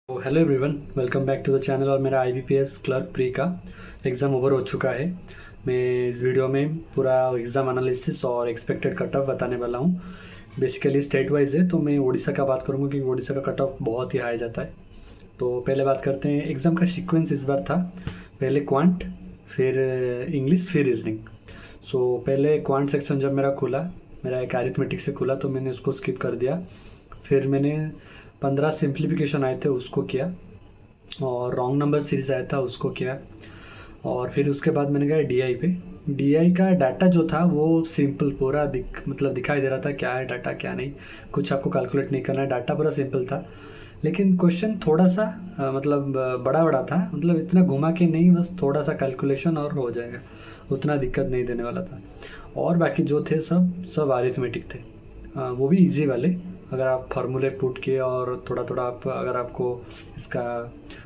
तो hello everyone, welcome back to the channel. और मेरा आईबीपीएस क्लर्क प्री का एग्ज़ाम ओवर हो चुका है। मैं इस वीडियो में पूरा एग्ज़ाम एनालिसिस और एक्सपेक्टेड कट ऑफ बताने वाला हूँ। बेसिकली स्टेट वाइज है, तो मैं उड़ीसा का बात करूँगा क्योंकि उड़ीसा का कट ऑफ बहुत ही हाई जाता है। तो पहले बात करते हैं, एग्ज़ाम का सीक्वेंस इस बार था पहले क्वांट, फिर इंग्लिश, फिर रीजनिंग। सो पहले क्वांट सेक्शन जब मेरा खुला, मेरा एक अरिथमेटिक से खुला, तो मैंने उसको स्किप कर दिया। फिर मैंने 15 सिंप्लीफिकेशन आए थे उसको किया, और रॉन्ग नंबर सीरीज आया था उसको किया। और फिर उसके बाद मैंने गया डीआई पे। डीआई का डाटा जो था वो सिंपल पूरा दिखाई दे रहा था क्या है डाटा क्या नहीं, कुछ आपको कैलकुलेट नहीं करना है, डाटा पूरा सिंपल था। लेकिन क्वेश्चन थोड़ा सा बड़ा बड़ा था, मतलब इतना घुमा के नहीं, बस थोड़ा सा कैलकुलेशन और हो जाएगा, उतना दिक्कत नहीं देने वाला था। और बाकी जो थे सब सब अरिथमेटिक थे, वो भी इजी वाले। अगर आप फार्मूले पुट किए और थोड़ा थोड़ा आप, अगर आपको इसका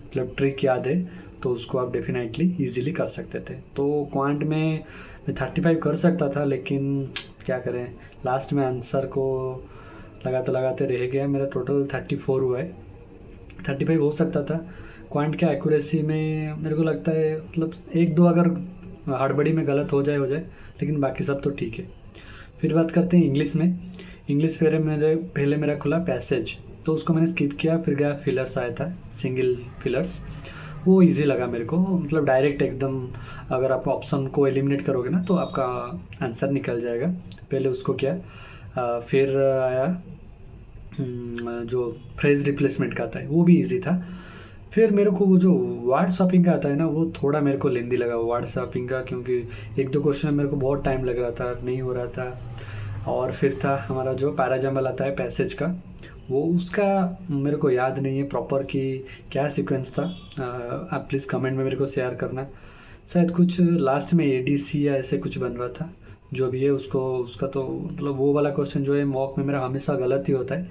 मतलब ट्रिक याद है, तो उसको आप डेफिनेटली इजीली कर सकते थे। तो क्वांट में मैं 35 कर सकता था, लेकिन क्या करें, लास्ट में आंसर को लगाते लगाते रह गया। मेरा टोटल 34 हुआ है, 35 हो सकता था। क्वांट के एक्यूरेसी में मेरे को लगता है मतलब एक दो अगर हड़बड़ी में गलत हो जाए, लेकिन बाकी सब तो ठीक है। फिर बात करते हैं इंग्लिश में। इंग्लिश पहले मेरा खुला पैसेज, तो उसको मैंने स्किप किया। फिर गया फिलर्स आया था, सिंगल फिलर्स, वो इजी लगा मेरे को, मतलब डायरेक्ट एकदम। अगर आप ऑप्शन को एलिमिनेट करोगे ना तो आपका आंसर निकल जाएगा। पहले उसको किया। फिर आया जो फ्रेज रिप्लेसमेंट का आता है, वो भी इजी था। फिर मेरे को वो जो वर्ड शॉपिंग का आता है ना, वो थोड़ा मेरे को लेंदी लगा वर्ड शॉपिंग का, क्योंकि एक दो क्वेश्चन में मेरे को बहुत टाइम लग रहा था, नहीं हो रहा था। और फिर था हमारा जो पैराजम्बल आता है पैसेज का, वो उसका मेरे को याद नहीं है प्रॉपर कि क्या सीक्वेंस था। आप प्लीज़ कमेंट में मेरे को शेयर करना। शायद कुछ लास्ट में एडीसी या ऐसे कुछ बन रहा था, जो भी है उसको, उसका तो मतलब वो वाला क्वेश्चन जो है मॉक में मेरा हमेशा गलत ही होता है,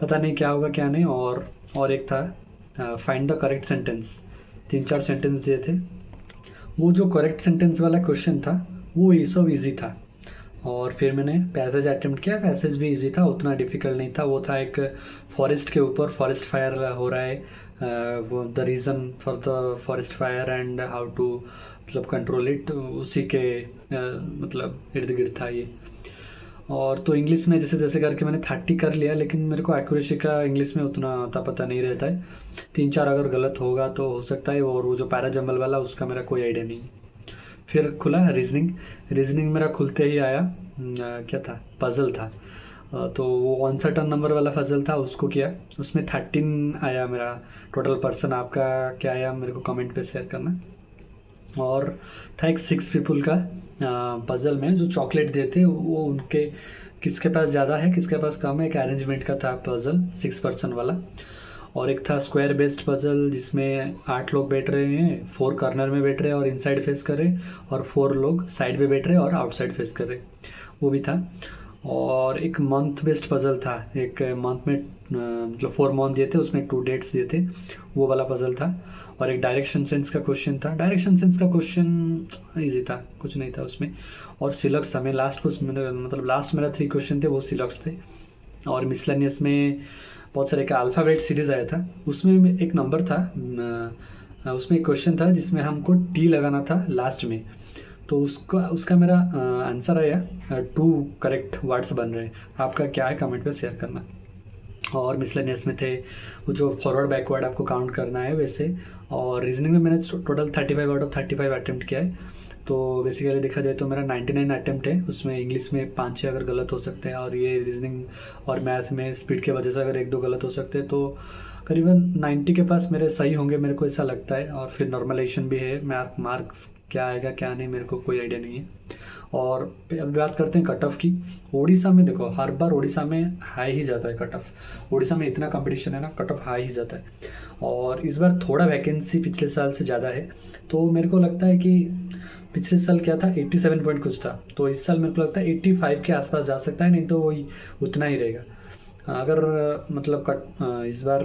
पता नहीं क्या होगा क्या नहीं। और एक था find the correct sentence, 3-4 sentence दिए थे। वो जो करेक्ट सेंटेंस वाला क्वेश्चन था वो ये सब इजी था। और फिर मैंने पैसेज अटेम्प्ट किया, पैसेज भी इजी था, उतना डिफ़िकल्ट नहीं था। वो था एक फॉरेस्ट के ऊपर, फॉरेस्ट फायर हो रहा है, वो the reason for the forest fire and how to मतलब कंट्रोल इट, उसी के मतलब इर्द गिर्द था ये। और तो इंग्लिश में जैसे जैसे करके मैंने 30 कर लिया, लेकिन मेरे को एक्यूरेसी का इंग्लिश में उतना अता पता नहीं रहता है। 3-4 अगर गलत होगा तो हो सकता है। और वो जो पैराजम्बल वाला, उसका मेरा कोई आइडिया नहीं है। फिर खुला रीजनिंग। रीजनिंग मेरा खुलते ही आया क्या था, पजल था। तो वो अनसर्टन नंबर वाला पजल था, उसको किया। उसमें 13 आया मेरा टोटल पर्सन। आपका क्या आया मेरे को कमेंट पे शेयर करना। और था एक 6 पीपल का पजल में जो चॉकलेट दिए थे, वो उनके किसके पास ज़्यादा है किसके पास कम है, एक अरेंजमेंट का था पजल 6 पर्सन वाला। और एक था स्क्वायर बेस्ड पजल, जिसमें 8 लोग बैठ रहे हैं, 4 कॉर्नर में बैठ रहे हैं और इनसाइड फेस कर रहे हैं, और 4 लोग साइड में बैठ रहे हैं और आउटसाइड फेस कर रहे हैं, वो भी था। और एक मंथ बेस्ड पजल था, एक मंथ में मतलब 4 मंथ दिए थे, उसमें 2 डेट्स दिए थे, वो वाला पजल था। और एक डायरेक्शन सेंस का क्वेश्चन था। डायरेक्शन सेंस का क्वेश्चन इजी था, कुछ नहीं था उसमें। और सिलक्स था। मैं लास्ट को मतलब लास्ट मेरा 3 क्वेश्चन थे वो सिलक्स थे। और मिसलेनियस में बहुत सारे का अल्फ़ाबेट सीरीज़ आया था, उसमें एक नंबर था, उसमें एक क्वेश्चन था जिसमें हमको टी लगाना था लास्ट में। तो उसका उसका मेरा आंसर आया 2 करेक्ट वर्ड्स बन रहे हैं। आपका क्या है कमेंट पे शेयर करना। और मिसलेनियस में थे वो जो फॉरवर्ड बैकवर्ड आपको काउंट करना है वैसे। और रीजनिंग में मैंने टोटल 35 आउट ऑफ 35 अटैम्प्ट किया है। तो बेसिकली देखा जाए तो मेरा 99 अटैम्प्ट है, उसमें इंग्लिश में 5-6 अगर गलत हो सकते हैं, और ये रीजनिंग और मैथ में स्पीड के वजह से अगर 1-2 गलत हो सकते हैं, तो करीबन 90 के पास मेरे सही होंगे, मेरे को ऐसा लगता है। और फिर नॉर्मलाइजेशन भी है, मार्क्स क्या आएगा क्या नहीं मेरे को कोई आइडिया नहीं है। और अब बात करते हैं कट ऑफ की। उड़ीसा में देखो, हर बार उड़ीसा में हाई ही जाता है कट ऑफ। उड़ीसा में इतना कंपटीशन है ना, कट ऑफ हाई ही जाता है। और इस बार थोड़ा वैकेंसी पिछले साल से ज़्यादा है, तो मेरे को लगता है कि पिछले साल क्या था 87 पॉइंट कुछ था, तो इस साल मेरे को लगता है 85 के आसपास जा सकता है, नहीं तो वही उतना ही रहेगा। अगर मतलब इस बार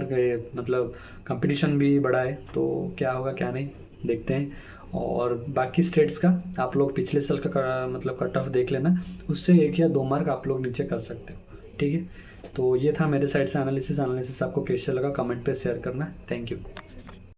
मतलब कंपटीशन भी बड़ा है, तो क्या होगा क्या नहीं देखते हैं। और बाकी स्टेट्स का आप लोग पिछले साल का मतलब कट ऑफ देख लेना, उससे 1 या 2 मार्क आप लोग नीचे कर सकते हो, ठीक है। तो ये था मेरे साइड से एनालिसिस आपको कैसा लगा कमेंट पे शेयर करना। Thank you.